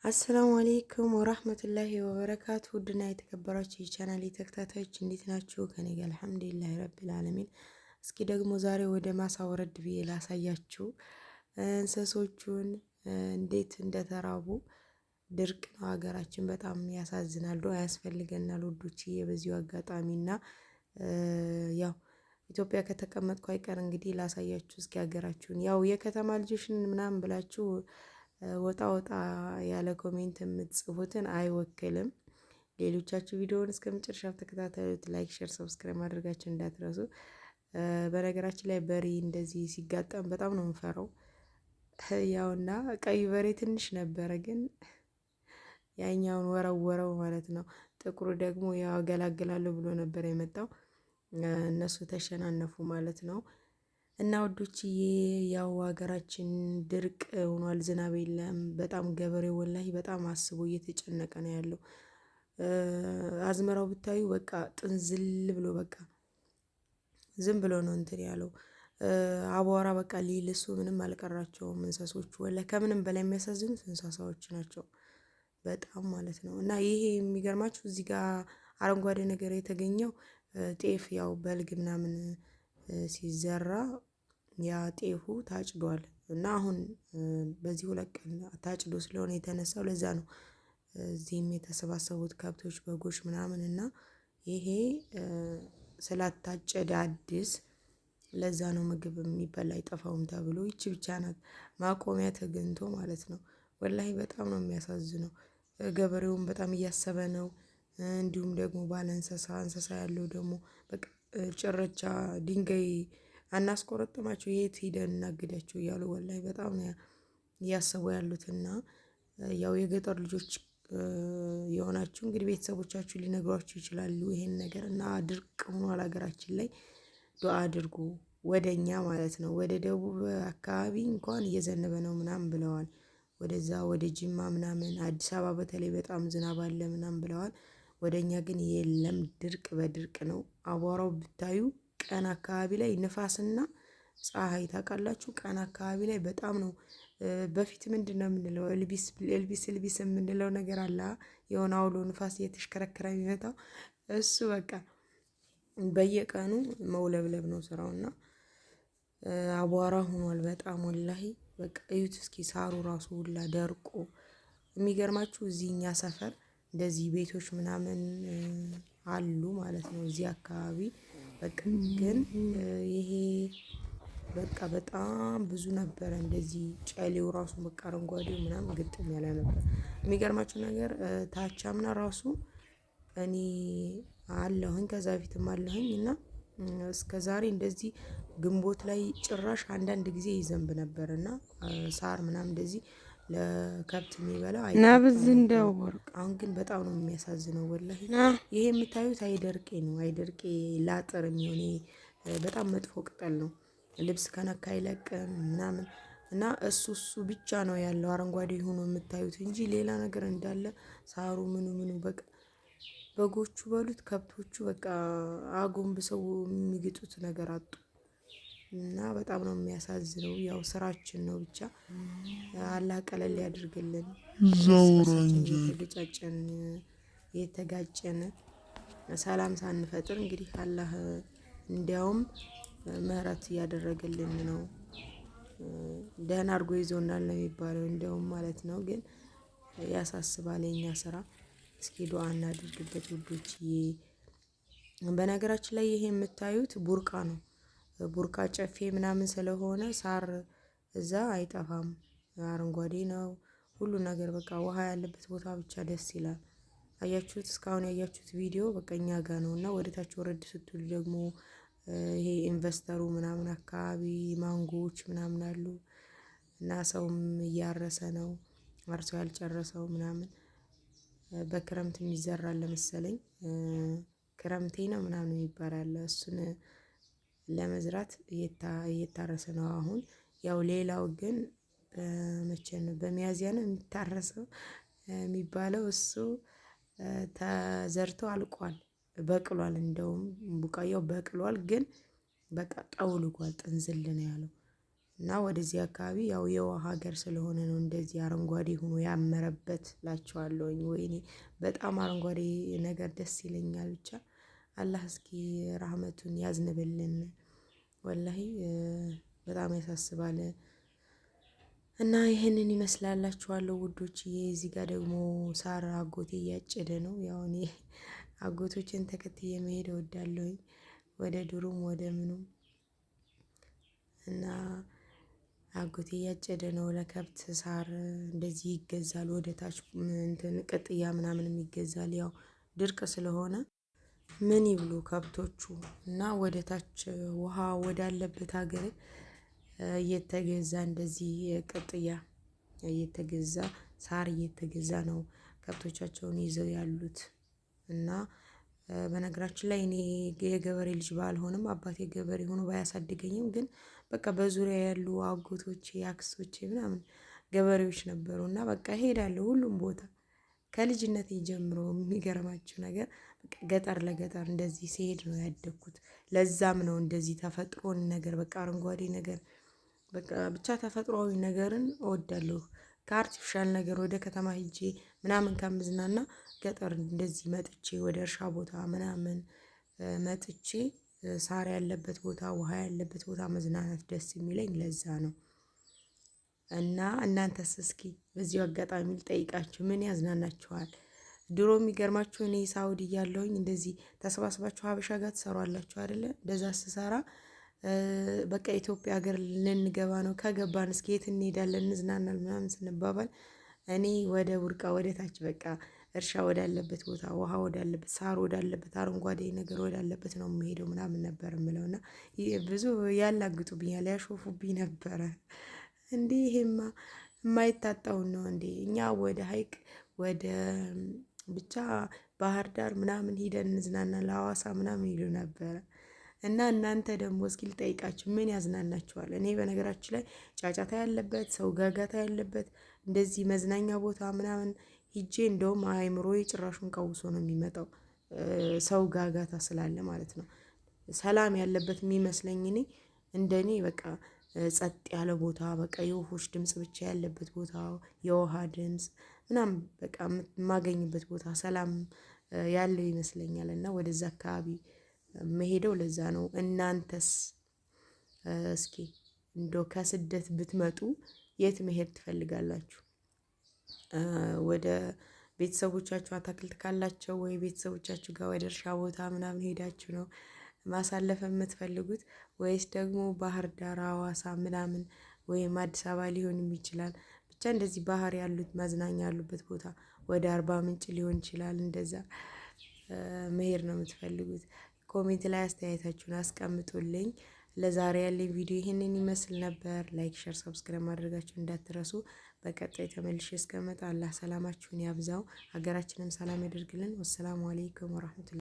አሰላሙ አሌይኩም ወራህመቱላሂ ወበረካቱ። ውድና የተከበራችሁ የቻናል ተከታታዮች እንዴት ናችሁ? ከኔ ጋር አልሐምዱሊላህ ረቢል ዓለሚን። እስኪ ደግሞ ዛሬ ወደ ማሳ ወረድ ብዬ ላሳያችሁ እንስሶቹን እንዴት እንደተራቡ። ድርቅ ነው ሀገራችን፣ በጣም ያሳዝናል። ዱዓ ያስፈልገናል ውዶችዬ በዚሁ አጋጣሚና ያው ኢትዮጵያ ከተቀመጥኩ አይቀር እንግዲህ ላሳያችሁ እስኪ ሀገራችሁን። ያው የከተማ ልጆችን ምናምን ብላችሁ ወጣ ወጣ ያለ ኮሜንት የምትጽፉትን አይወክልም። ሌሎቻችሁ ቪዲዮውን እስከ መጨረሻው ተከታተሉት። ላይክ፣ ሼር፣ ሰብስክራይብ ማድረጋችሁ እንዳትረሱ። በነገራችን ላይ በሬ እንደዚህ ሲጋጠም በጣም ነው የምፈራው። ያውና ቀይ በሬ ትንሽ ነበረ፣ ግን ያኛውን ወረወረው ማለት ነው። ጥቁሩ ደግሞ ያው አገላግላለሁ ብሎ ነበር የመጣው። እነሱ ተሸናነፉ ማለት ነው። እና ወዶችዬ ያው ሀገራችን ድርቅ ሆኗል፣ ዝናብ የለም። በጣም ገበሬው ወላሂ በጣም አስቦ እየተጨነቀ ነው ያለው። አዝመራው ብታዩ በቃ ጥንዝል ብሎ በቃ ዝም ብሎ ነው እንትን ያለው። አቧራ በቃ ሊልሱ ምንም አልቀራቸውም እንስሶቹ። ወላሂ ከምንም በላይ የሚያሳዝኑት እንስሳዎች ናቸው በጣም ማለት ነው። እና ይሄ የሚገርማችሁ እዚህ ጋር አረንጓዴ ነገር የተገኘው ጤፍ ያው በልግ ምናምን ሲዘራ ያ ጤፉ ታጭዷል እና አሁን በዚህ 2 ቀን ታጭዶ ስለሆነ የተነሳው ለዛ ነው እዚህም የተሰባሰቡት ከብቶች፣ በጎች ምናምን እና ይሄ ስላታጨደ አዲስ ለዛ ነው ምግብ የሚበላ አይጠፋውም ተብሎ ይቺ ብቻ ናት ማቆሚያ ተገኝቶ ማለት ነው። ወላሂ በጣም ነው የሚያሳዝነው። ገበሬውን በጣም እያሰበ ነው። እንዲሁም ደግሞ ባለ እንስሳ ያለው ደግሞ በቃ ጭረቻ ድንጋይ አናስቆረጥማቸው የት ሄደን እናግዳቸው እያሉ ወላሂ በጣም ነው እያሰቡ ያሉትና ያው የገጠር ልጆች የሆናችሁ እንግዲህ ቤተሰቦቻችሁ ሊነግሯችሁ ይችላሉ ይሄን ነገር። እና ድርቅ ሆኗል ሀገራችን ላይ። ዱዓ አድርጉ ወደኛ ማለት ነው። ወደ ደቡብ አካባቢ እንኳን እየዘነበ ነው ምናምን ብለዋል። ወደዛ ወደ ጅማ ምናምን አዲስ አበባ በተለይ በጣም ዝናብ አለ ምናምን ብለዋል። ወደኛ ግን የለም፣ ድርቅ በድርቅ ነው። አቧራው ብታዩ ቀን አካባቢ ላይ ንፋስና ፀሐይ ታውቃላችሁ። ቀን አካባቢ ላይ በጣም ነው። በፊት ምንድነው የምንለው ኤልቢስ የምንለው ነገር አለ፣ የሆነ አውሎ ንፋስ እየተሽከረከረ የሚመጣው እሱ በቃ በየቀኑ መውለብለብ ነው ስራውና አቧራ ሆኗል በጣም ወላሂ። በቃ እዩት እስኪ ሳሩ ራሱ ሁላ ደርቆ። የሚገርማችሁ እዚህኛ ሰፈር እንደዚህ ቤቶች ምናምን አሉ ማለት ነው እዚህ አካባቢ። በቃ ግን ይሄ በቃ በጣም ብዙ ነበረ እንደዚህ ጨሌው ራሱ በቃ አረንጓዴው ምናምን ግጥም ያለ ነበር። የሚገርማችሁ ነገር ታቻምና ራሱ እኔ አለሁኝ ከዛ በፊትም አለሁኝ እና እስከ ዛሬ እንደዚህ ግንቦት ላይ ጭራሽ አንዳንድ ጊዜ ይዘንብ ነበር እና ሳር ምናምን እንደዚህ ለከብት የሚበላው ናብዝ እንደው ወርቅ። አሁን ግን በጣም ነው የሚያሳዝነው ወላሂ። ይሄ የምታዩት አይደርቄ ነው። አይደርቄ ላጥር የሚሆን በጣም መጥፎ ቅጠል ነው። ልብስ ከነካ አይለቅም ምናምን እና እሱ ብቻ ነው ያለው አረንጓዴ ሆኖ የምታዩት እንጂ ሌላ ነገር እንዳለ ሳሩ ምኑ በቃ በጎቹ በሉት ከብቶቹ በቃ አጎንብሰው የሚግጡት ነገር አጡ። እና በጣም ነው የሚያሳዝነው። ያው ስራችን ነው ብቻ አላህ ቀለል ያድርግልን። የተጋጨን ሰላም ሳንፈጥር እንግዲህ አላህ እንዲያውም ምህረት እያደረገልን ነው። ደህና አድርጎ ይዞናል ነው የሚባለው እንዲያውም ማለት ነው። ግን ያሳስባል የኛ ስራ። እስኪ ዱዓ እናድርግበት ውዶችዬ። በነገራችን ላይ ይሄ የምታዩት ቡርቃ ነው። ቡርቃ ጨፌ ምናምን ስለሆነ ሳር እዛ አይጠፋም፣ አረንጓዴ ነው ሁሉ ነገር። በቃ ውሃ ያለበት ቦታ ብቻ ደስ ይላል። አያችሁት? እስካሁን ያያችሁት ቪዲዮ በቃ እኛ ጋር ነው እና ወደታች ወረድ ስትሉ ደግሞ ይሄ ኢንቨስተሩ ምናምን አካባቢ ማንጎዎች ምናምን አሉ እና ሰውም እያረሰ ነው፣ አርሶ ያልጨረሰው ምናምን። በክረምት የሚዘራል መሰለኝ፣ ክረምቴ ነው ምናምን ይባላል። እሱን ለመዝራት እየታረሰ ነው አሁን። ያው ሌላው ግን መቼ ነው በሚያዝያ ነው የሚታረሰው የሚባለው። እሱ ተዘርቶ አልቋል፣ በቅሏል። እንደውም ቡቃያው በቅሏል፣ ግን በቃ ጠውልጓል፣ ጥንዝል ነው ያለው እና ወደዚህ አካባቢ ያው የውሃ ሀገር ስለሆነ ነው እንደዚህ አረንጓዴ ሆኖ ያመረበት እላቸዋለሁኝ። ወይኔ በጣም አረንጓዴ ነገር ደስ ይለኛል። ብቻ አላህ እስኪ ራህመቱን ያዝንብልን። ወላሂ በጣም ያሳስባል። እና ይህንን ይመስላላችኋለሁ ውዶችዬ። እዚህ ጋር ደግሞ ሳር አጎቴ እያጨደ ነው። ያው እኔ አጎቶችን ተከትዬ መሄድ እወዳለሁኝ ወደ ዱሩም ወደ ምኑም። እና አጎቴ እያጨደ ነው። ለከብት ሳር እንደዚህ ይገዛል። ወደ ታች እንትን ቅጥያ ምናምንም ይገዛል። ያው ድርቅ ስለሆነ ምን ይብሉ ከብቶቹ። እና ወደ ታች ውሃ ወዳለበት ሀገር እየተገዛ እንደዚህ ቅጥያ እየተገዛ ሳር እየተገዛ ነው ከብቶቻቸውን ይዘው ያሉት። እና በነገራችን ላይ እኔ የገበሬ ልጅ ባልሆንም አባቴ ገበሬ ሆኖ ባያሳድገኝም ግን በቃ በዙሪያ ያሉ አጎቶቼ አክስቶቼ ምናምን ገበሬዎች ነበሩ። እና በቃ እሄዳለሁ ሁሉም ቦታ ከልጅነቴ ጀምሮ። የሚገርማችሁ ነገር በቃ ገጠር ለገጠር እንደዚህ ሲሄድ ነው ያደግኩት። ለዛም ነው እንደዚህ ተፈጥሮን ነገር በቃ አረንጓዴ ነገር በቃ ብቻ ተፈጥሯዊ ነገርን እወዳለሁ። ከአርቲፊሻል ነገር ወደ ከተማ ሂጄ ምናምን ከምዝናና ገጠር እንደዚህ መጥቼ ወደ እርሻ ቦታ ምናምን መጥቼ ሳር ያለበት ቦታ ውሃ ያለበት ቦታ መዝናናት ደስ የሚለኝ ለዛ ነው። እና እናንተስ እስኪ በዚሁ አጋጣሚ ልጠይቃችሁ ምን ያዝናናችኋል? ድሮ የሚገርማችሁ እኔ ሳውዲ እያለሁኝ እንደዚህ ተሰባስባችሁ ሀበሻ ጋር ትሰሯላችሁ አይደለ? እንደዛ ስሰራ በቃ ኢትዮጵያ ሀገር ልንገባ ነው፣ ከገባን እስኪ የት እንሄዳለን እንዝናናል ምናምን ስንባባል እኔ ወደ ቡርቃ ወደ ታች በቃ እርሻ ወዳለበት ቦታ ውሃ ወዳለበት ሳር ወዳለበት አረንጓዴ ነገር ወዳለበት ነው የምሄደው ምናምን ነበር የምለው። እና ብዙ ያላግጡብኛል፣ ያሾፉብኝ ነበረ። እንዴ ይሄማ የማይታጣውን ነው እንዴ? እኛ ወደ ሀይቅ ወደ ብቻ ባህር ዳር ምናምን ሂደን እንዝናና ለሐዋሳ ምናምን ይሉ ነበረ። እና እናንተ ደግሞ እስኪ ልጠይቃችሁ ምን ያዝናናችኋል? እኔ በነገራችን ላይ ጫጫታ ያለበት ሰው ጋጋታ ያለበት እንደዚህ መዝናኛ ቦታ ምናምን ሂጄ እንደውም አእምሮዬ ጭራሹን ቀውሶ ነው የሚመጣው። ሰው ጋጋታ ስላለ ማለት ነው። ሰላም ያለበት የሚመስለኝ እኔ እንደኔ በቃ ጸጥ ያለ ቦታ በቃ የወፎች ድምጽ ብቻ ያለበት ቦታ የውሃ ድምጽ ምናምን በቃ የማገኝበት ቦታ ሰላም ያለው ይመስለኛል። እና ወደዛ አካባቢ መሄደው ለዛ ነው። እናንተስ እስኪ እንደው ከስደት ብትመጡ የት መሄድ ትፈልጋላችሁ? ወደ ቤተሰቦቻችሁ አታክልት ካላቸው ወይ ቤተሰቦቻችሁ ጋር ወደ እርሻ ቦታ ምናምን ሄዳችሁ ነው ማሳለፍ የምትፈልጉት? ወይስ ደግሞ ባህር ዳር ሐዋሳ ምናምን ወይም አዲስ አበባ ሊሆንም ይችላል። ብቻ እንደዚህ ባህር ያሉት መዝናኛ ያሉበት ቦታ ወደ አርባ ምንጭ ሊሆን ይችላል። እንደዛ መሄድ ነው የምትፈልጉት? ኮሜንት ላይ አስተያየታችሁን አስቀምጡልኝ። ለዛሬ ያለኝ ቪዲዮ ይህንን ይመስል ነበር። ላይክ፣ ሸር፣ ሰብስክራይብ ማድረጋችሁ እንዳትረሱ። በቀጣይ ተመልሼ እስከመጣ አላህ ሰላማችሁን ያብዛው፣ ሀገራችንን ሰላም ያደርግልን። ወሰላሙ አለይኩም ወራህመቱላሂ